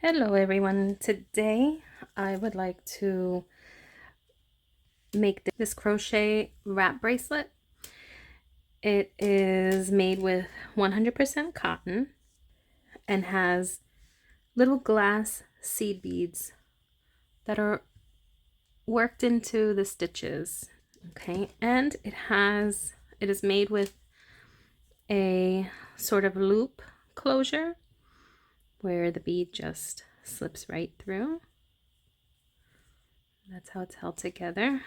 Hello everyone. Today I would like to make this crochet wrap bracelet. It is made with 100% cotton and has little glass seed beads that are worked into the stitches. Okay, and it is made with a sort of loop closure where the bead just slips right through. That's how it's held together.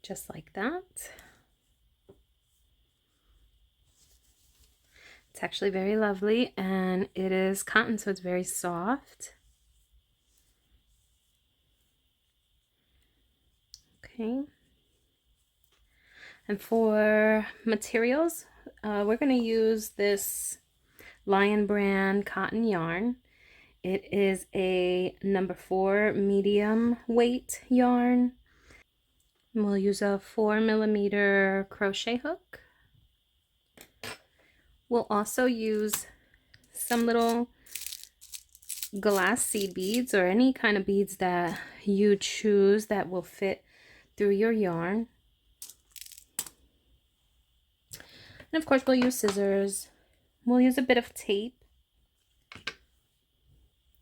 Just like that. It's actually very lovely, and it is cotton, so it's very soft. Okay. And for materials, we're going to use this Lion brand cotton yarn. It is a number 4 medium weight yarn. And we'll use a 4mm crochet hook. We'll also use some little glass seed beads or any kind of beads that you choose that will fit through your yarn. And of course we'll use scissors. We'll use a bit of tape.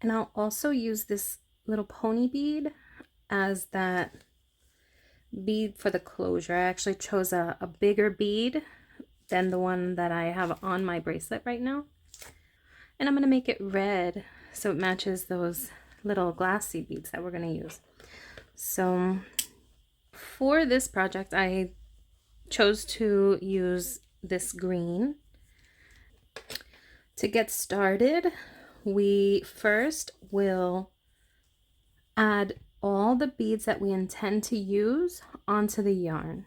And I'll also use this little pony bead as that bead for the closure. I actually chose a bigger bead than the one that I have on my bracelet right now. And I'm going to make it red so it matches those little glass seed beads that we're going to use. So for this project, I chose to use this green. To get started, we first will add all the beads that we intend to use onto the yarn.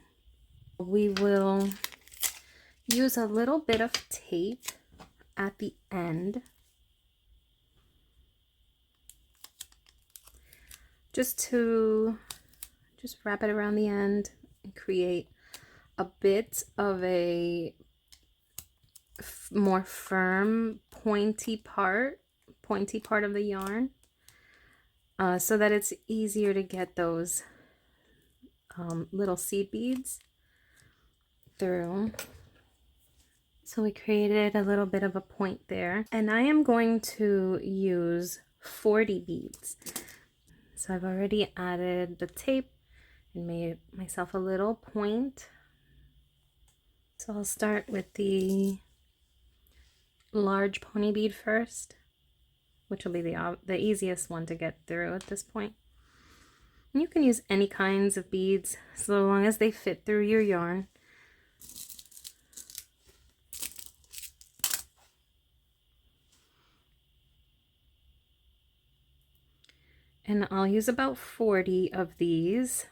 We will use a little bit of tape at the end just wrap it around the end and create a bit of a more firm pointy part of the yarn, so that it's easier to get those little seed beads through. So we created a little bit of a point there, and I am going to use 40 beads. So I've already added the tape and made myself a little point. So I'll start with the large pony bead first, which will be the easiest one to get through at this point. And you can use any kinds of beads so long as they fit through your yarn. And I'll use about 40 of these.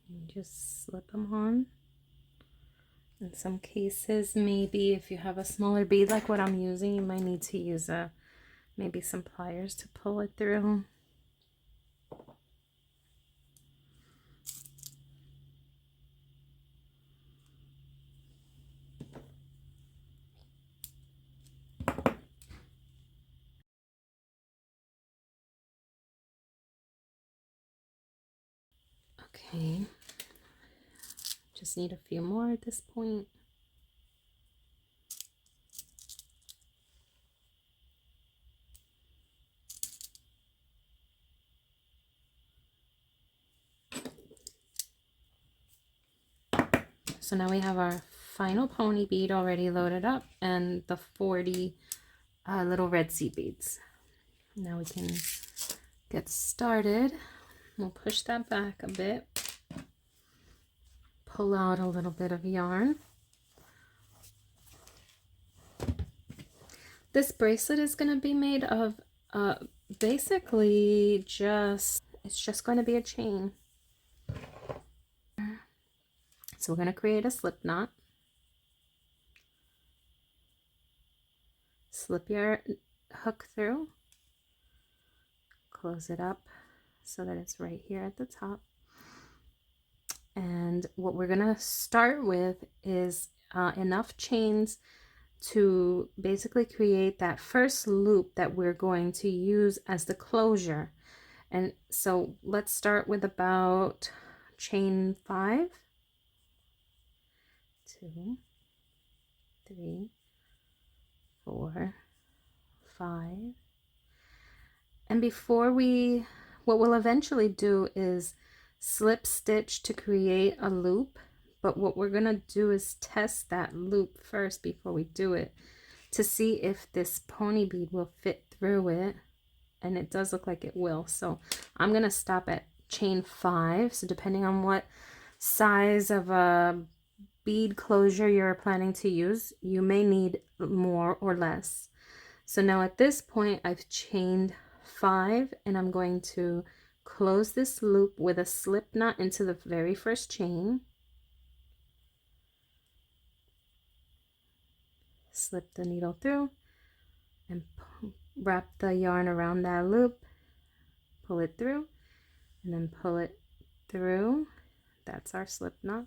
And just slip them on. In some cases, maybe if you have a smaller bead like what I'm using, you might need to use maybe some pliers to pull it through. Okay, just need a few more at this point. So now we have our final pony bead already loaded up and the 40 little red seed beads. Now we can get started. We'll push that back a bit, pull out a little bit of yarn. This bracelet is going to be made of basically it's just going to be a chain. So we're going to create a slip knot. Slip your hook through, close it up so that it's right here at the top. And what we're going to start with is enough chains to basically create that first loop that we're going to use as the closure. And so let's start with about chain 5, 2, 3, 4, 5. And before what we'll eventually do is slip stitch to create a loop. But what we're going to do is test that loop first before we do it to see if this pony bead will fit through it. And it does look like it will. So I'm going to stop at chain 5. So depending on what size of a bead closure you're planning to use, you may need more or less. So now at this point I've chained 5 and I'm going to close this loop with a slip knot into the very first chain. Slip the needle through and wrap the yarn around that loop, pull it through, and then pull it through. That's our slip knot.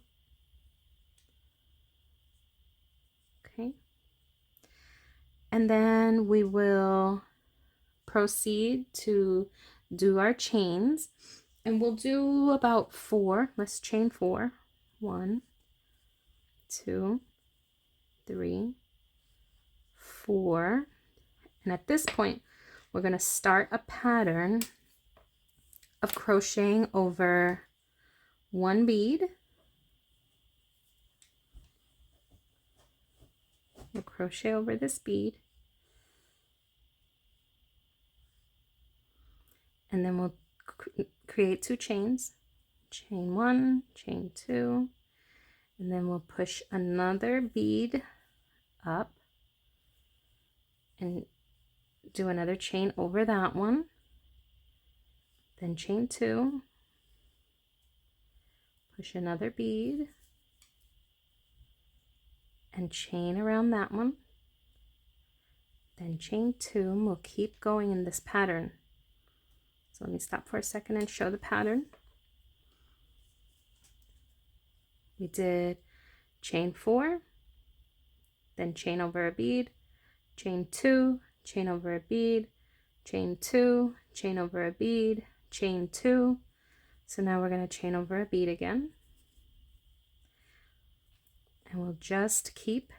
Okay. And then we will proceed to do our chains, and we'll do about 4. Let's chain 4. 1, 2, 3, 4. And at this point we're going to start a pattern of crocheting over one bead. We'll crochet over this bead, and then we'll create 2 chains. Chain 1, chain 2, and then we'll push another bead up and do another chain over that one, then chain 2, push another bead and chain around that one, then chain 2, and we'll keep going in this pattern. So let me stop for a second and show the pattern. We did chain 4, then chain over a bead, chain 2, chain over a bead, chain 2, chain over a bead, chain 2. So now we're going to chain over a bead again, and we'll just keep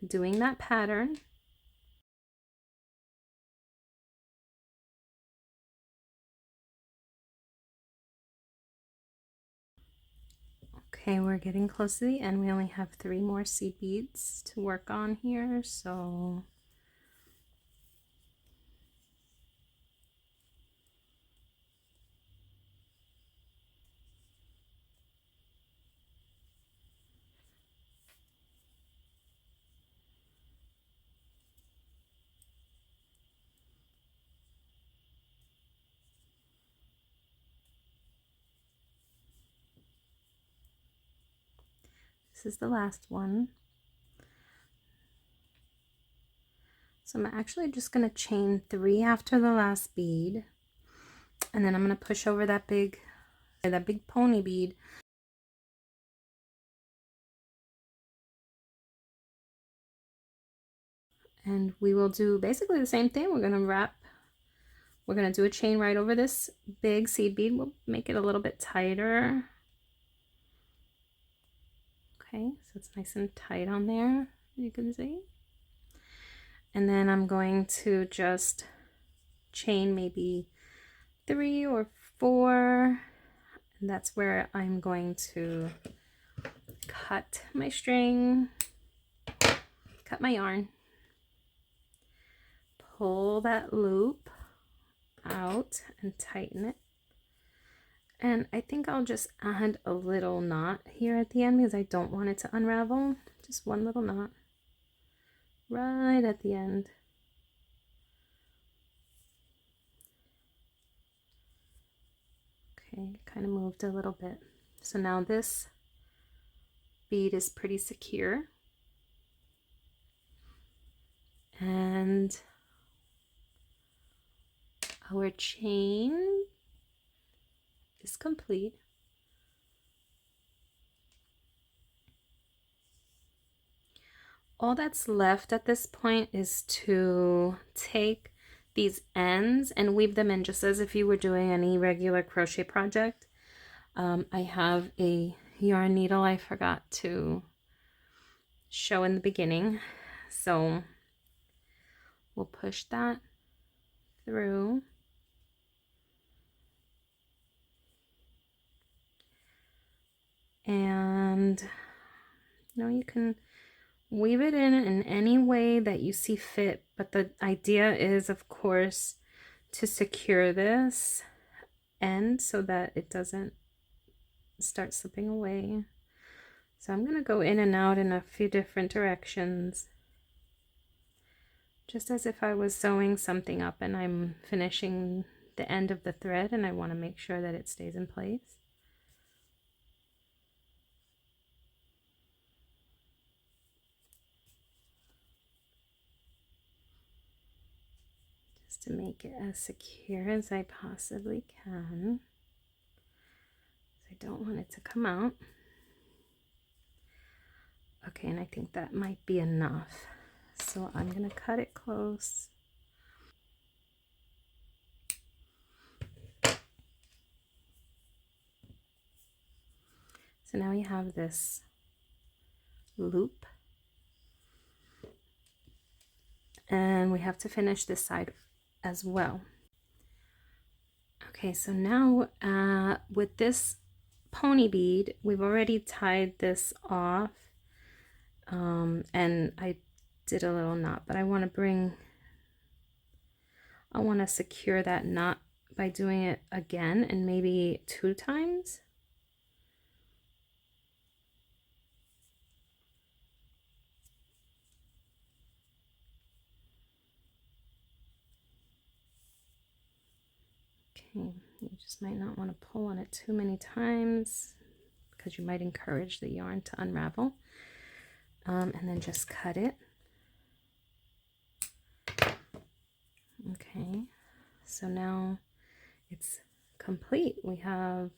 doing that pattern. Okay, we're getting close to the end. We only have 3 more seed beads to work on here, so this is the last one. So I'm actually just going to chain 3 after the last bead, and then I'm going to push over that big pony bead. And we will do basically the same thing. We're going to do a chain right over this big seed bead. We'll make it a little bit tighter. Okay, so it's nice and tight on there, you can see. And then I'm going to just chain maybe 3 or 4, and that's where I'm going to cut my string, cut my yarn, pull that loop out and tighten it. And I think I'll just add a little knot here at the end because I don't want it to unravel. Just one little knot right at the end. Okay, kind of moved a little bit. So now this bead is pretty secure. And our chain is complete. All that's left at this point is to take these ends and weave them in just as if you were doing any regular crochet project. I have a yarn needle I forgot to show in the beginning, so we'll push that through. And you can weave it in any way that you see fit, but the idea is, of course, to secure this end so that it doesn't start slipping away. So I'm going to go in and out in a few different directions, just as if I was sewing something up and I'm finishing the end of the thread and I want to make sure that it stays in place. Just to make it as secure as I possibly can. I don't want it to come out. Okay, and I think that might be enough. So I'm going to cut it close. So now we have this loop. And we have to finish this side as well. Okay, so now with this pony bead, we've already tied this off. And I did a little knot, but I want to secure that knot by doing it again and maybe 2 times. Okay, you just might not want to pull on it too many times because you might encourage the yarn to unravel. And then just cut it. Okay, so now it's complete. We have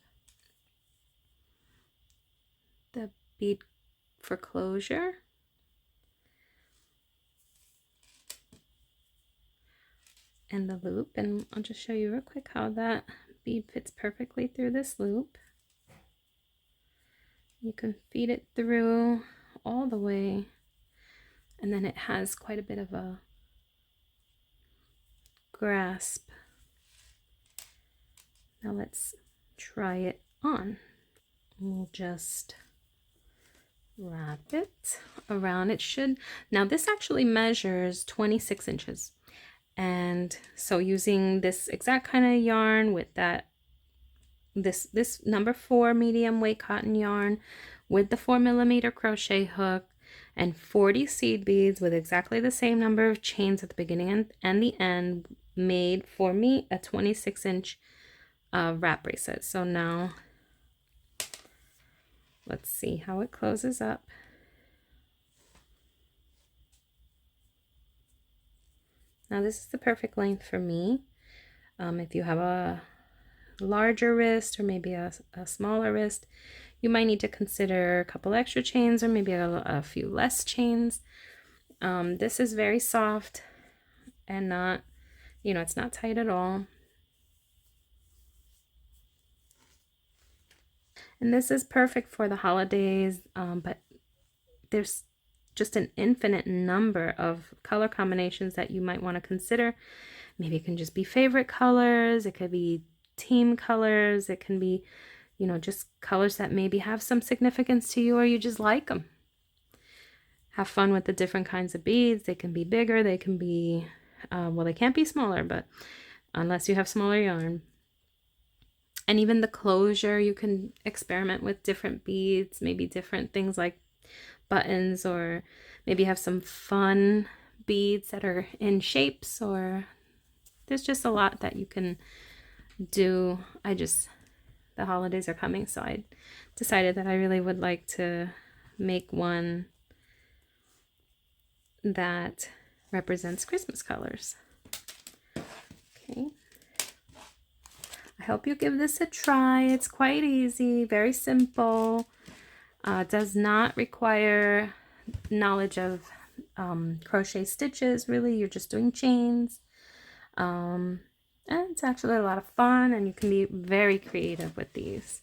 the bead for closure, and the loop, and I'll just show you real quick how that bead fits perfectly through this loop. You can feed it through all the way, and then it has quite a bit of a grasp. Now let's try it on. We'll just wrap it around. It should, now this actually measures 26 inches. And so using this exact kind of yarn with that, this number 4 medium weight cotton yarn with the 4mm crochet hook and 40 seed beads with exactly the same number of chains at the beginning and the end made for me a 26-inch wrap bracelet. So now let's see how it closes up. Now this is the perfect length for me. If you have a larger wrist or maybe a smaller wrist, you might need to consider a couple extra chains or maybe a few less chains. This is very soft and not, it's not tight at all. And this is perfect for the holidays, but there's just an infinite number of color combinations that you might want to consider. Maybe it can just be favorite colors, it could be team colors, it can be, just colors that maybe have some significance to you or you just like them. Have fun with the different kinds of beads. They can be bigger, they can be, well, they can't be smaller, but unless you have smaller yarn. And even the closure, you can experiment with different beads, maybe different things like buttons, or maybe have some fun beads that are in shapes, or there's just a lot that you can do. I just the holidays are coming, so I decided that I really would like to make one that represents Christmas colors. Okay. I hope you give this a try. It's quite easy, very simple. Does not require knowledge of crochet stitches, really. You're just doing chains. And it's actually a lot of fun, and you can be very creative with these.